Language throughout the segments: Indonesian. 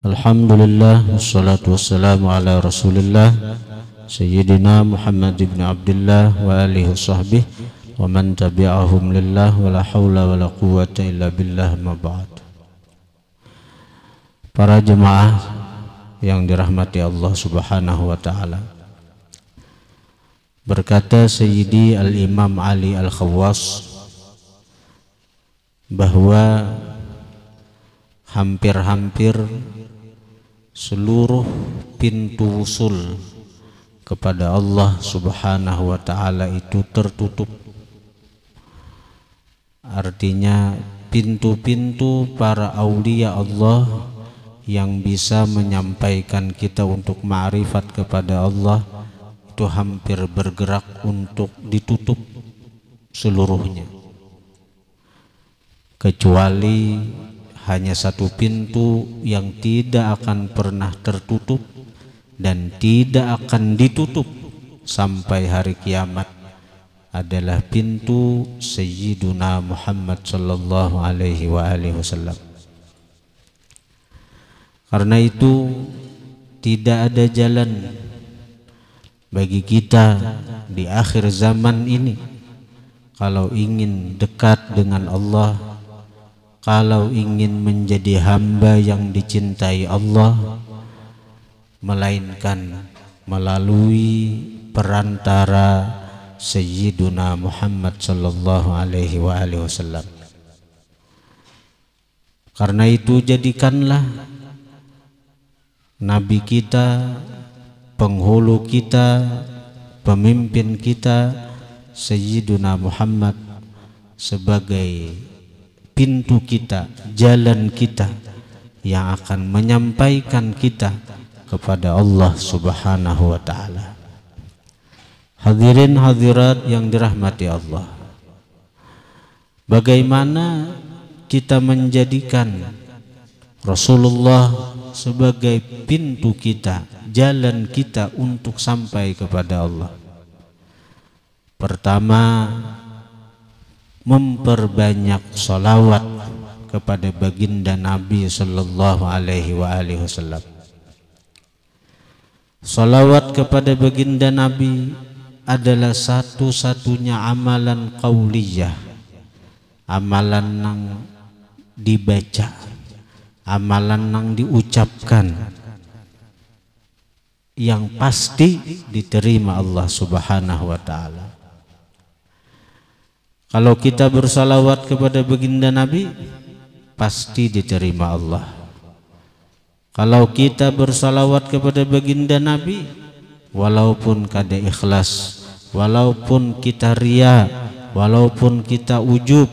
Alhamdulillah wassalatu wassalamu ala Rasulillah Sayyidina Muhammad ibn Abdullah wa alihi sahbihi wa man tabi'ahum lillah wa la hawla wa la quwwata illa billah ma ba'd. Para jemaah yang dirahmati Allah Subhanahu wa taala, berkata Sayyidi Al-Imam Ali Al-Khawwas bahwa hampir-hampir seluruh pintu wusul kepada Allah Subhanahu wa taala itu tertutup. Artinya pintu-pintu para aulia Allah yang bisa menyampaikan kita untuk ma'rifat kepada Allah itu hampir bergerak untuk ditutup seluruhnya, kecuali hanya satu pintu yang tidak akan pernah tertutup dan tidak akan ditutup sampai hari kiamat, adalah pintu Sayyiduna Muhammad sallallahu alaihi wasallam. Karena itu tidak ada jalan bagi kita di akhir zaman ini kalau ingin dekat dengan Allah, kalau ingin menjadi hamba yang dicintai Allah, melainkan melalui perantara Sayyiduna Muhammad sallallahu alaihi wasallam. Karena itu jadikanlah Nabi kita, penghulu kita, pemimpin kita, Sayyiduna Muhammad sebagai pintu kita, jalan kita yang akan menyampaikan kita kepada Allah Subhanahu wa taala. Hadirin hadirat yang dirahmati Allah, bagaimana kita menjadikan Rasulullah sebagai pintu kita, jalan kita untuk sampai kepada Allah? Pertama, memperbanyak salawat kepada baginda Nabi sallallahu alaihi wasallam. Salawat kepada baginda Nabi adalah satu-satunya amalan qauliyah, amalan yang dibaca, amalan yang diucapkan, yang pasti diterima Allah Subhanahu wa taala. Kalau kita bersalawat kepada baginda Nabi, pasti diterima Allah. Kalau kita bersalawat kepada baginda Nabi, walaupun kada ikhlas, walaupun kita riya, walaupun kita ujub,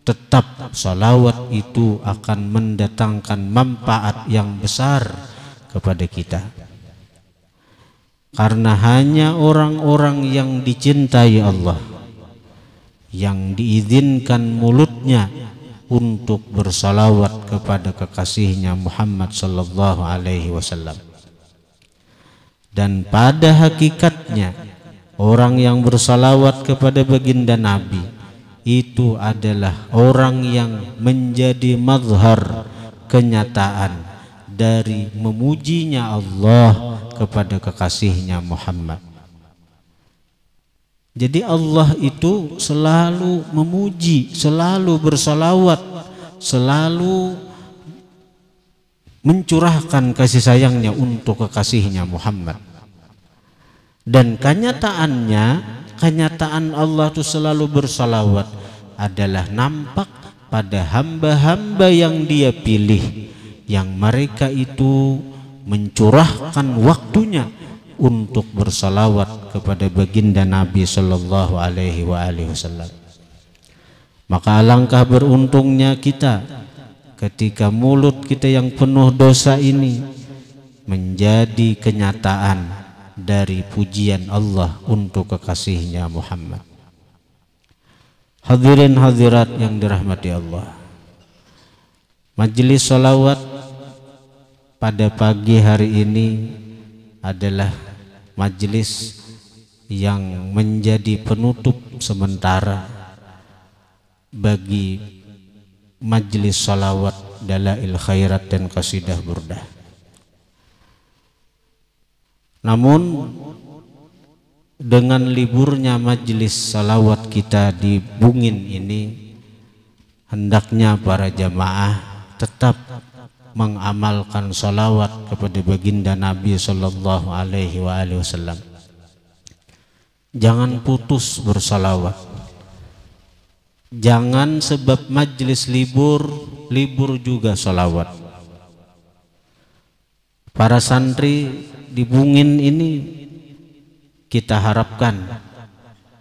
tetap salawat itu akan mendatangkan manfaat yang besar kepada kita. Karena hanya orang-orang yang dicintai Allah yang diizinkan mulutnya untuk bersalawat kepada kekasihnya Muhammad sallallahu alaihi wasallam. Dan pada hakikatnya orang yang bersalawat kepada baginda Nabi itu adalah orang yang menjadi mazhar, kenyataan dari memujinya Allah kepada kekasihnya Muhammad. Jadi Allah itu selalu memuji, selalu bersalawat, selalu mencurahkan kasih sayangnya untuk kekasihnya Muhammad. Dan kenyataannya, kenyataan Allah itu selalu bersalawat adalah nampak pada hamba-hamba yang Dia pilih, yang mereka itu mencurahkan waktunya untuk bersalawat kepada baginda Nabi sallallahu alaihi wasallam. Maka alangkah beruntungnya kita ketika mulut kita yang penuh dosa ini menjadi kenyataan dari pujian Allah untuk kekasihnya Muhammad. Hadirin hadirat yang dirahmati Allah, majelis salawat pada pagi hari ini adalah majelis yang menjadi penutup sementara bagi majlis salawat Dalail Khairat dan Qasidah Burdah. Namun dengan liburnya majlis salawat kita di Bungin ini, hendaknya para jamaah tetap mengamalkan salawat kepada baginda Nabi sallallahu alaihi wasallam. Jangan putus bersalawat. Jangan sebab majlis libur juga salawat. Para santri di Bungin ini kita harapkan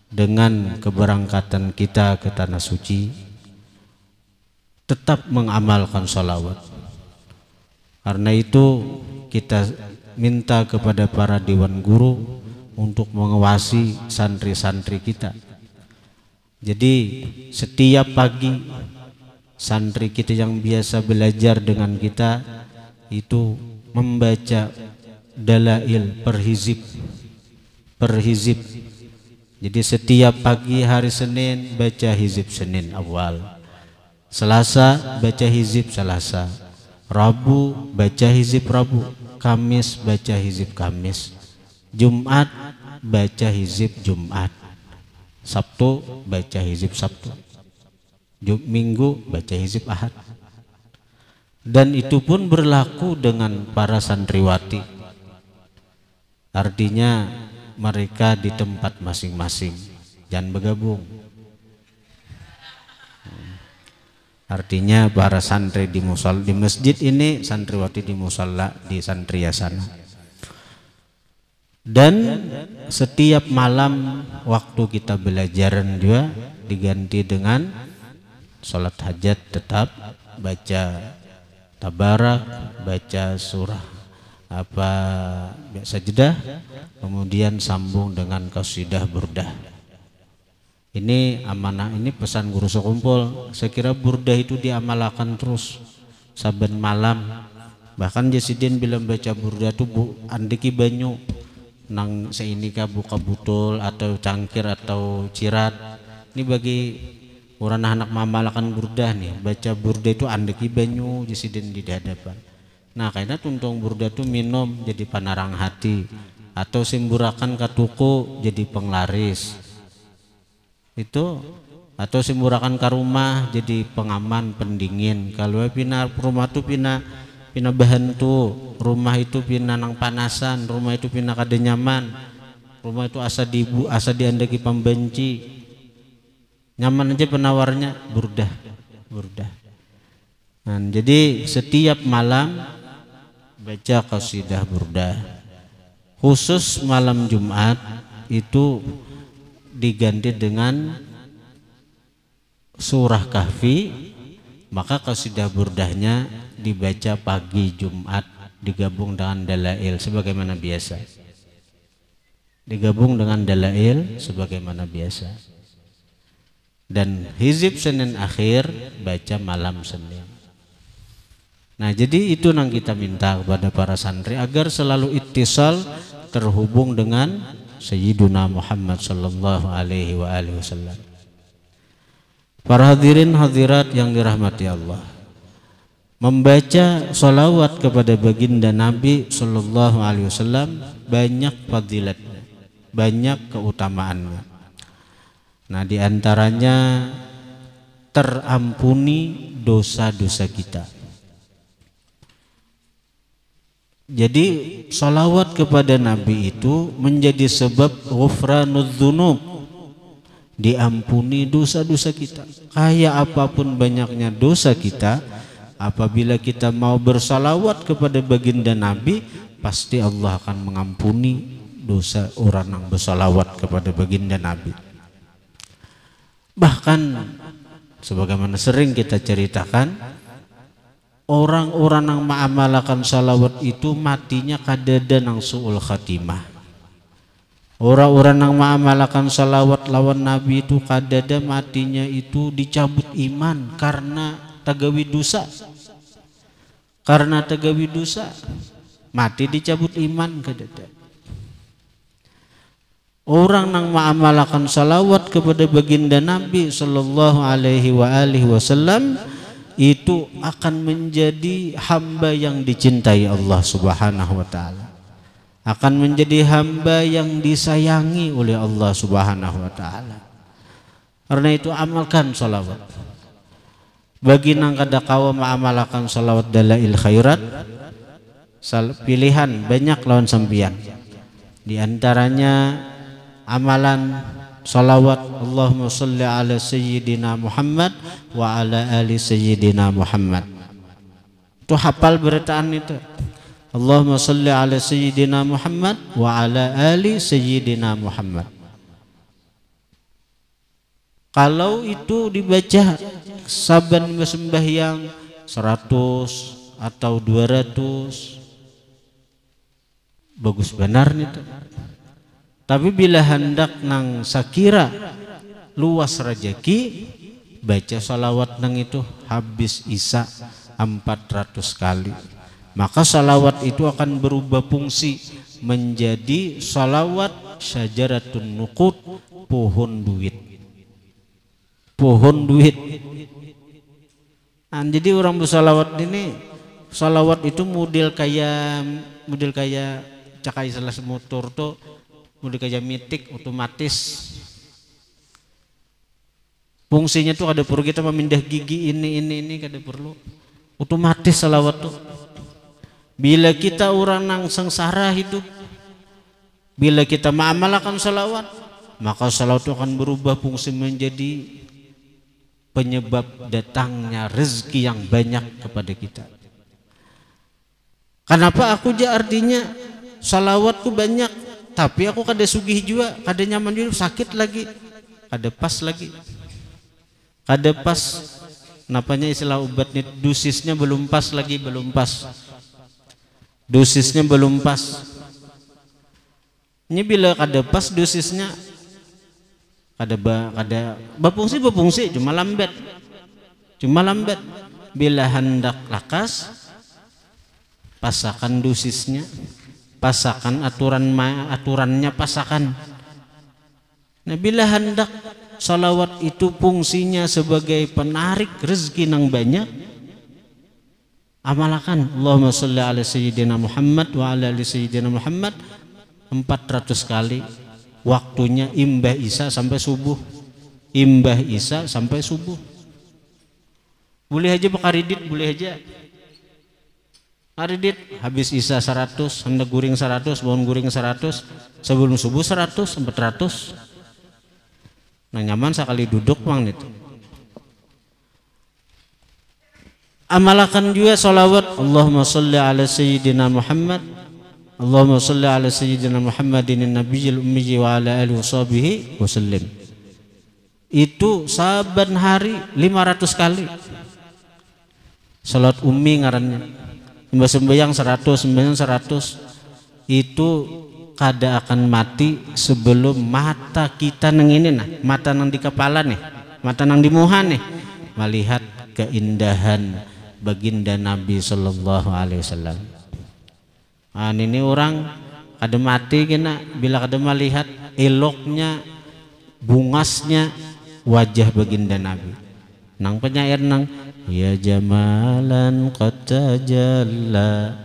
dengan keberangkatan kita ke Tanah Suci tetap mengamalkan salawat. Karena itu kita minta kepada para dewan guru untuk mengawasi santri-santri kita. Jadi setiap pagi santri kita yang biasa belajar dengan kita itu membaca dalail per hizib. Jadi setiap pagi hari Senin baca hizib Senin awal, Selasa baca hizib Selasa, Rabu baca hizib Rabu, Kamis baca hizib Kamis, Jumat baca hizib Jumat, Sabtu baca hizib Sabtu, Minggu baca hizib Ahad. Dan itu pun berlaku dengan para santriwati. Artinya mereka di tempat masing-masing, jangan bergabung. Artinya para santri di musalla di masjid ini, santriwati di musalla di santriya sana. Dan setiap malam waktu kita belajaran juga diganti dengan sholat hajat, tetap baca tabarak, baca surah sajdah, kemudian sambung dengan qasidah burdah. Ini amanah, ini pesan guru sekumpul. Saya kira burdah itu diamalkan terus saben malam. Bahkan Jasidin bilang baca burdah itu andiki banyu nang seinika buka butul atau cangkir atau cirat. Ini bagi orang anak mamalakan burdah nih, baca burdah itu andiki banyu Jasidin di hadapan. Nah karena tuntung burdah itu minum jadi panarang hati, atau simburakan katuku jadi penglaris itu, atau simburakan ke rumah jadi pengaman pendingin. Kalau pina rumah itu pina bahan tuh, rumah itu pina nang panasan, rumah itu pina kada nyaman, rumah itu asa diandaki pembenci, nyaman aja penawarnya burdah. Nah, jadi setiap malam baca qasidah burdah. Khusus malam Jumat itu diganti dengan surah Kahfi, maka qasidah burdahnya dibaca pagi Jumat digabung dengan dalail sebagaimana biasa. Dan hizib Senin akhir baca malam Senin. Nah, jadi itu yang kita minta kepada para santri agar selalu ittisal, terhubung dengan Sayyiduna Muhammad sallallahu alaihi wasallam. Para hadirin hadirat yang dirahmati Allah, membaca salawat kepada baginda Nabi sallallahu alaihi wasallam banyak fadilatnya, banyak keutamaannya. Nah, diantaranya terampuni dosa-dosa kita. Jadi salawat kepada Nabi itu menjadi sebab ghufranud dzunub, diampuni dosa-dosa kita. Kayak apapun banyaknya dosa kita, apabila kita mau bersalawat kepada baginda Nabi, pasti Allah akan mengampuni dosa orang yang bersalawat kepada baginda Nabi. Bahkan sebagaimana sering kita ceritakan, orang-orang yang mengamalkan salawat itu matinya kadada nang su'ul khatimah. Orang-orang yang mengamalkan salawat lawan Nabi itu kadada matinya itu dicabut iman karena tagawi dosa. Mati dicabut iman kadada. Orang yang mengamalkan salawat kepada baginda Nabi sallallahu alaihi wasallam itu akan menjadi hamba yang dicintai Allah Subhanahu wa taala, akan menjadi hamba yang disayangi oleh Allah Subhanahu wa taala. Karena itu amalkan salawat. Bagi nang kada kawa ma'amalakan salawat dalail khairat, pilihan banyak lawan sampian. Di antaranya amalan salawat Allahumma sholli ala sayyidina Muhammad wa ala ali sayyidina Muhammad. Itu hafal beritaan itu. Allahumma sholli ala sayyidina Muhammad wa ala ali sayyidina Muhammad. Kalau itu dibaca saban sembahyang 100 atau 200 bagus benar nih tuh. Tapi bila hendak nang sakira luas rejeki, baca salawat nang itu habis isya 400 kali, maka salawat itu akan berubah fungsi menjadi salawat syajaratun nuqud, pohon duit. Pohon duit. Nah, jadi orang bersalawat ini, salawat itu model kayak cakai salah motor tuh, model kayak mitik otomatis. Fungsinya tuh ada perlu kita memindah gigi ini kada perlu. Otomatis salawat tuh. Bila kita orang nang sengsara hidup, bila kita mengamalkan salawat, maka salawat itu akan berubah fungsi menjadi penyebab datangnya rezeki yang banyak kepada kita. Kenapa aku aja artinya salawatku banyak, tapi aku kada sugih juga, kada nyaman juga, sakit lagi, kada pas lagi, kada pas. Napanya istilah obat nih, dosisnya belum pas lagi, belum pas, dosisnya belum pas. Ini bila kada pas dosisnya, kada bapungsi cuma lambat. Bila hendak lakas, pasakan dosisnya, pasakan aturannya pasakan. Nah, bila hendak salawat itu fungsinya sebagai penarik rezeki nang banyak, amalkan Allahumma sholli ala sayyidina Muhammad wa ala ali sayyidina Muhammad 400 kali. Waktunya imbah isya sampai subuh, imbah isya sampai subuh. Boleh aja pakaridit, boleh aja karidit, habis isya 100, hendak guring 100, bangun guring 100, sebelum subuh 100, 400. Nah, nyaman sekali duduk bang itu. Amalkan juga salawat Allahumma sholli ala sayyidina Muhammad, Allahumma sholli ala sayyidina Muhammadin nabiyil ummi wa ala alihi washabihi wasallim. Itu saban hari 500 kali. Salat ummi ngarannya. Sembahyang 100 itu kada akan mati sebelum mata kita nang ini nah, mata nang di kepala nih, mata nang di muha nih, melihat keindahan baginda Nabi sallallahu alaihi wasallam. Ini orang kada mati kena bila kada melihat eloknya, bungasnya wajah baginda Nabi. Nang penyair nang ya jamalan qad tajalla,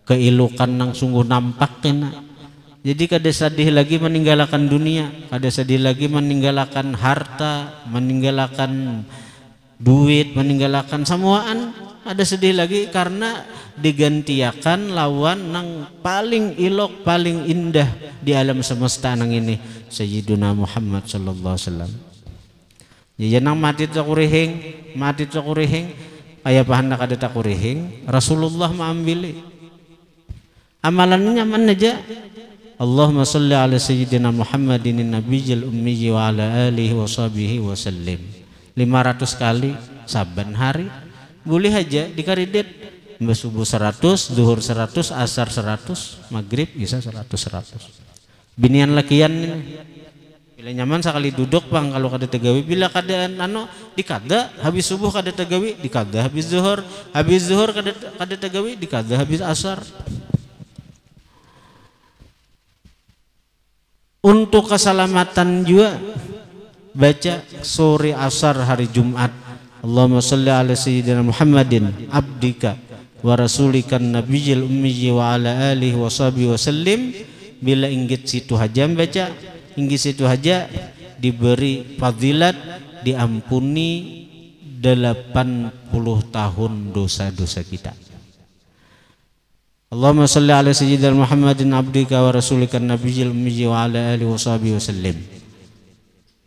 keilukan nang sungguh nampak kena. Jadi kada sedih lagi meninggalkan dunia, kada sedih lagi meninggalkan harta, meninggalkan duit, meninggalkan semuaan. Ada sedih lagi karena digantiakan lawan nang paling ilok, paling indah di alam semesta nang ini, Sayyiduna Muhammad sallallahu alaihi wasallam. Ya nang mati takurihing, aya pahan kada takurihing, Rasulullah maambili. Amalannya nyaman aja. Allahumma sholli ala sayyidina Muhammadin nabiyil ummi wa ala alihi washabihi wasallim. 500 kali saban hari. Boleh aja dikaridit. Mbak subuh 100, zuhur 100, asar 100, maghrib bisa 100. Binian lakian ini. Bila nyaman sekali duduk bang, kalau kada tegawi, bila kada dikada habis subuh kada tegawi, dikada habis zuhur kada tegawi, dikada habis asar. Untuk keselamatan juga baca sore asar hari Jumat Allahumma salli ala sayyidina Muhammadin abdika wa rasulikan nabiyil ummi wa ala alihi wa sahbihi wasallim. Bila inggit situ haja baca, inggit situ haja diberi fadilat, diampuni 80 tahun dosa-dosa kita. Allahumma salli ala sayyidina Muhammadin abdika wa rasulikan nabiyil ummi wa ala alihi wa sahbihi wasallim.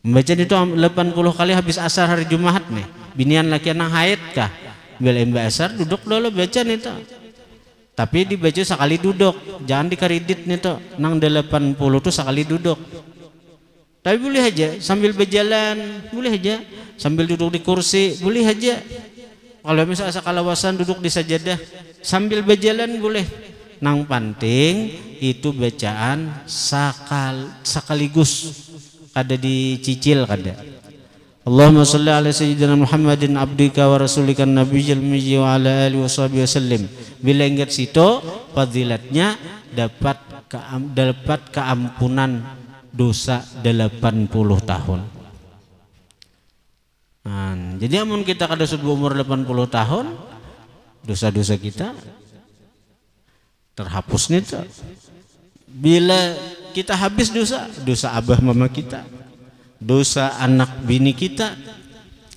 Membaca itu 80 kali habis asar hari Jumat nih. Binian laki nang haid kah? Bila embak asar duduk dulu baca nih tuh. Tapi dibaca sekali duduk, jangan dikaridit nih tuh. Nang 80 tuh sekali duduk. Tapi boleh aja sambil berjalan, boleh aja sambil duduk di kursi, boleh aja. Kalau misalnya kalawasan duduk di sajadah sambil berjalan boleh. Nang penting itu bacaan sekaligus, kada dicicil kada. Allahumma sholli ala sayyidina Muhammadin abdika wa rasulikan nabiyil ummi wa ala alihi washabihi wasallim. Bila ingat situ fadilatnya dapat keampunan dosa 80 tahun. Nah, jadi amun kita kada subuh umur 80 tahun, dosa-dosa kita terhapus nih tuh. Bila kita habis dosa abah mama kita, dosa anak bini kita,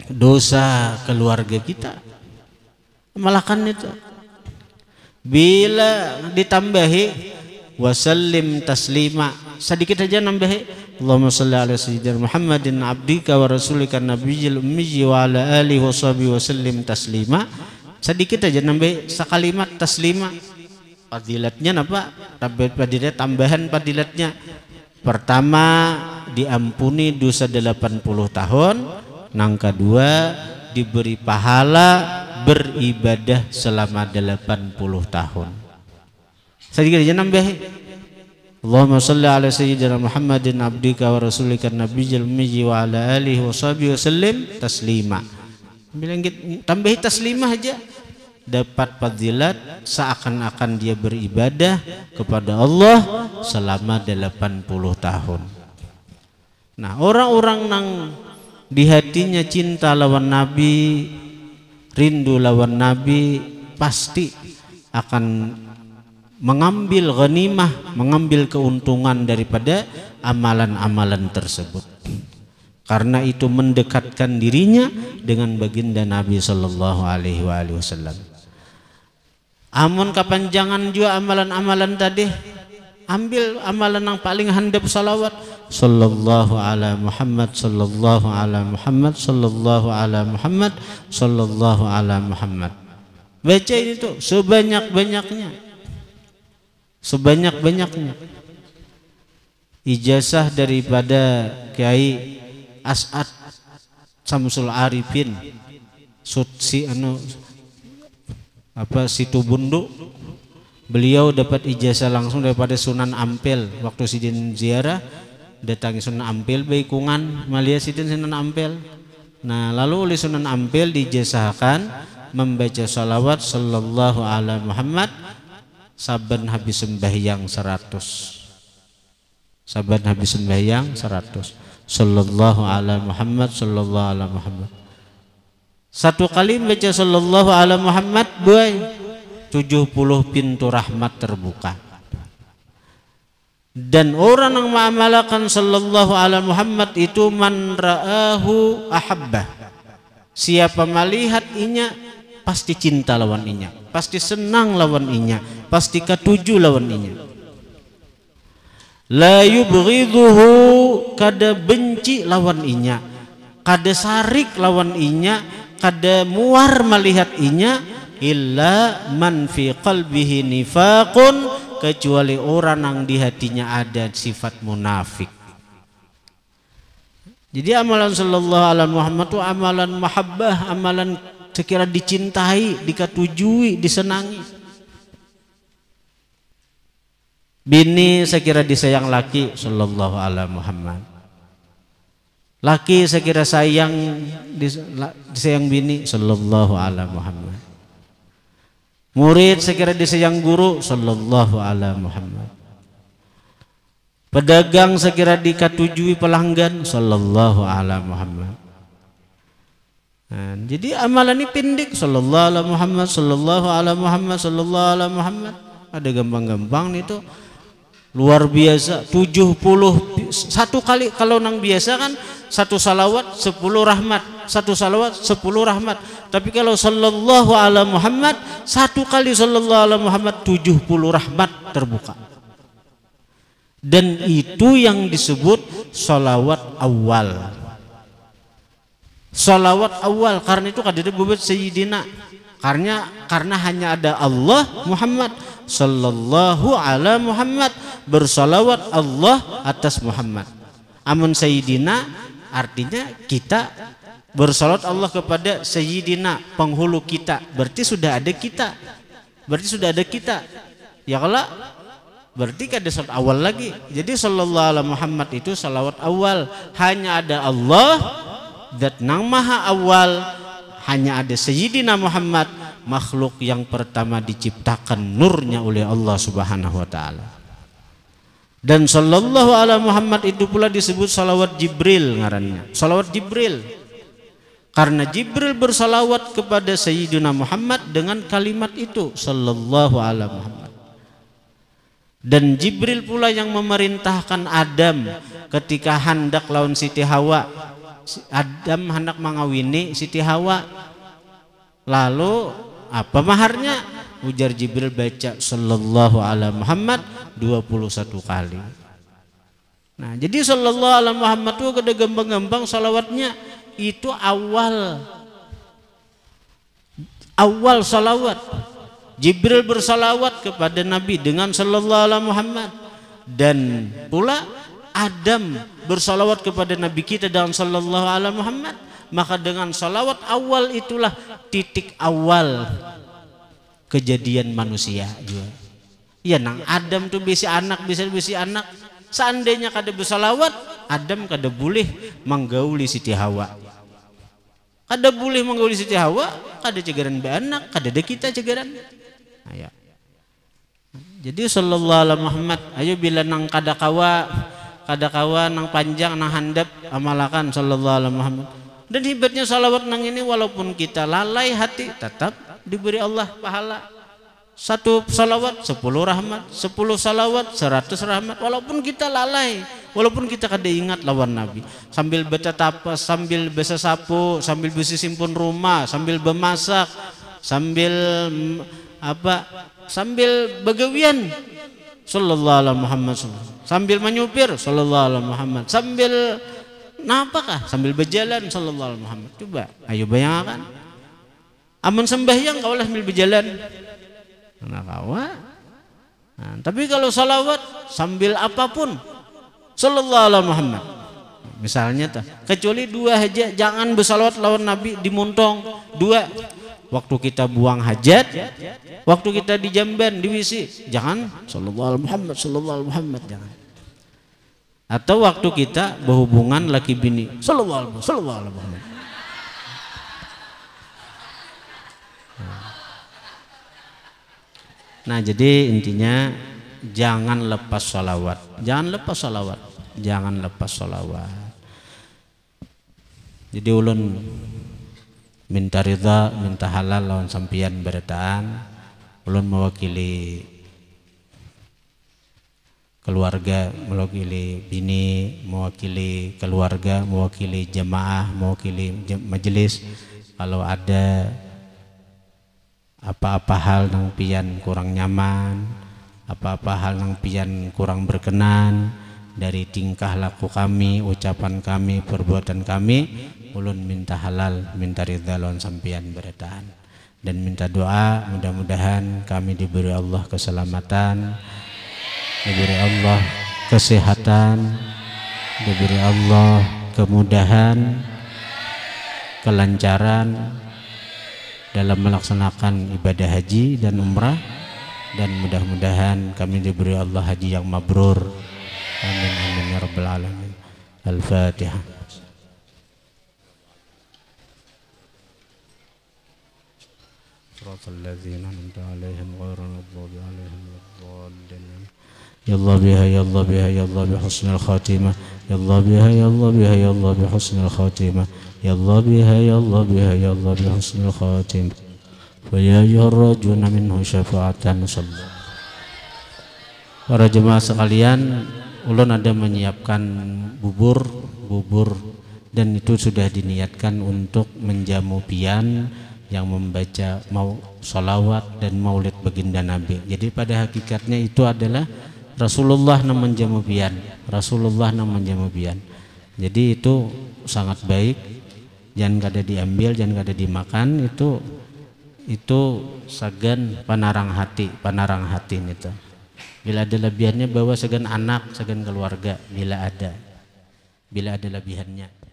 dosa keluarga kita, malakan itu. Bila ditambahi wasallim taslima, sedikit aja nambahi Allahumma sholli ala sayyidina Muhammadin abdika wa rasulika nabiyil ummi wa ala alihi washabihi wasallim taslima, sedikit aja nambahi sekalimat taslima. Fadilatnya apa? Fadilat tambahan fadilatnya. Pertama diampuni dosa 80 tahun, nang kedua diberi pahala beribadah selama 80 tahun. Sedikit aja nambah. Allahumma sholli ala sayyidina Muhammadin abdika wa rasulika nabiyil ummi wa ala alihi washabihi wasallim taslima. Bilang gitu, tambahi taslimah aja, dapat fadilat seakan-akan dia beribadah kepada Allah selama 80 tahun. Nah, orang-orang nang di hatinya cinta lawan Nabi, rindu lawan Nabi, pasti akan mengambil ghanimah, mengambil keuntungan daripada amalan-amalan tersebut. Karena itu mendekatkan dirinya dengan baginda Nabi sallallahu alaihi wasallam. Amun kapanjangan juga amalan-amalan tadi, ambil amalan yang paling handap salawat sallallahu ala Muhammad sallallahu ala Muhammad sallallahu ala Muhammad sallallahu ala Muhammad. Baca ini tuh sebanyak-banyaknya. Sebanyak-banyaknya. Ijazah daripada Kiai As'ad Samsul Arifin Situ Bundu, beliau dapat ijazah langsung daripada Sunan Ampel. Waktu sidin ziarah datangi Sunan Ampel baikungan malia sidin Sunan Ampel. Nah, lalu oleh Sunan Ampel dijazahkan membaca salawat sallallahu ala Muhammad saban habis sembahyang 100. Saban habis sembahyang 100. Sallallahu ala Muhammad sallallahu ala Muhammad. Satu kali baca sallallahu ala Muhammad, boy, 70 pintu rahmat terbuka. Dan orang yang mengamalkan sallallahu ala Muhammad itu man ra'ahu ahabbah. Siapa melihat inya pasti cinta lawan inya, pasti senang lawan inya, pasti ketuju lawan inya. La yubghiduhu, kada benci lawan inya, kada sarik lawan inya, kada muar melihat inya, illa man fi qalbihi nifaqun, kecuali orang yang di hatinya ada sifat munafik. Jadi amalan sallallahu alaihi Muhammad itu amalan mahabbah, amalan sekira dicintai, dikatujui, disenangi. Bini sekira disayang laki sallallahu alaihi Muhammad. Laki sekira sayang disayang bini sallallahu alaihi Muhammad. Murid sekira disayang guru sallallahu alaihi Muhammad. Pedagang sekira dikatujui pelanggan sallallahu alaihi Muhammad. Nah, jadi amalan ini pendek, sallallahu alaihi Muhammad, sallallahu alaihi Muhammad, sallallahu alaihi Muhammad. Ada gampang-gampang nih tuh. Luar biasa, 71 kali. Kalau nang biasa kan satu salawat 10 rahmat, satu salawat 10 rahmat. Tapi kalau sallallahu alaihi Muhammad, satu kali sallallahu alaihi Muhammad 70 rahmat terbuka. Dan itu yang disebut salawat awal. Salawat awal, karena itu kadang buat Sayyidina. Karena hanya ada Allah Muhammad sallallahu alaihi Muhammad, bersalawat Allah atas Muhammad. Amun Sayyidina artinya kita bersalawat Allah kepada Sayyidina, penghulu kita. Berarti sudah ada kita. Ya kalau berarti ada salawat awal lagi. Jadi sallallahu alaihi Muhammad itu salawat awal. Hanya ada Allah dat nang maha awal, hanya ada Sayyidina Muhammad, makhluk yang pertama diciptakan nurnya oleh Allah Subhanahu wa taala. Dan sallallahu alaihi Muhammad itu pula disebut salawat Jibril ngarannya. Salawat Jibril. Karena Jibril bersalawat kepada Sayyidina Muhammad dengan kalimat itu sallallahu alaihi Muhammad. Dan Jibril pula yang memerintahkan Adam ketika hendak lawan Siti Hawa. Adam hendak mengawini Siti Hawa. Lalu apa maharnya? Ujar Jibril baca sallallahu alaihi Muhammad 21 kali. Nah, jadi sallallahu alaihi Muhammad itu kada gampang-gampang salawatnya. Itu awal salawat. Jibril bersalawat kepada Nabi dengan sallallahu alaihi Muhammad. Dan pula Adam bersalawat kepada Nabi kita dengan sallallahu alaihi Muhammad. Maka dengan salawat awal itulah titik awal kejadian manusia juga. Ya nang Adam tuh bisi anak. Seandainya kada bersalawat, Adam kada boleh menggauli Siti Hawa. Kada boleh menggauli Siti Hawa, kada cegaran be anak, kada ada kita cegaran. Ayo. Jadi sallallahu alaihi Muhammad, ayo bila nang kada kawa nang panjang nang handap amalakan sallallahu alaihi Muhammad. Dan hebatnya salawat nang ini, walaupun kita lalai hati tetap diberi Allah pahala. Satu salawat 10 rahmat, 10 salawat 100 rahmat. Walaupun kita lalai, walaupun kita kada ingat lawan Nabi, sambil baca tapas, sambil basa sapu, sambil bersih simpun rumah, sambil bemasak, sambil sambil begawian sallallahu alaihi Muhammad, sambil menyupir sallallahu alaihi Muhammad, sambil napakah, sambil berjalan sallallahu alaihi Muhammad. Coba ayo bayangkan, amun sembahyang kaulah sambil berjalan. Nah, tapi kalau salawat sambil apapun sallallahu alaihi Muhammad. Misalnya kecuali 2 aja, jangan bersalawat lawan Nabi di Muntong. 2 waktu kita buang hajat, waktu kita di jamban, di WC, jangan sallallahu alaihi Muhammad, jangan. Atau waktu kita berhubungan laki bini sallallahu alaihi Muhammad. Nah, jadi intinya jangan lepas salawat, jangan lepas salawat. Jadi ulun minta ridha, minta halal lawan sampian berataan. Ulun mewakili keluarga, mewakili bini, mewakili keluarga, mewakili jemaah, mewakili majelis. Kalau ada apa-apa hal nang pian kurang nyaman, apa-apa hal nang pian kurang berkenan dari tingkah laku kami, ucapan kami, perbuatan kami, ulun minta halal, minta ridha lawan sampian berataan, dan minta doa mudah-mudahan kami diberi Allah keselamatan, diberi Allah kesehatan, diberi Allah kemudahan, kelancaran dalam melaksanakan ibadah haji dan umrah, dan mudah-mudahan kami diberi Allah haji yang mabrur. Amin amin ya rabbal alamin. Al-Fatihah. Shiratal ladzina an'amta 'alaihim ghairil maghdubi 'alaihim waladdallin. Ya Allah biha ya Allah biha ya Allah bi husnil khatimah. Ya Allah biha ya Allah biha ya Allah bi husnil khatimah. ya Allah biha ya Allah biha ya Allah bi husnil khatim wa ya yarjuna minhu syafa'atan sallallahu. Para jemaah sekalian, ulun ada menyiapkan bubur dan itu sudah diniatkan untuk menjamu pian yang membaca mau salawat dan maulid baginda Nabi. Jadi pada hakikatnya itu adalah Rasulullah yang menjamu pian, Rasulullah yang menjamu pian. Jadi itu sangat baik, jangan kada diambil, jangan kada dimakan, itu sagan panarang hati itu. Bila ada lebihannya bawa segan anak, segan keluarga bila ada lebihannya.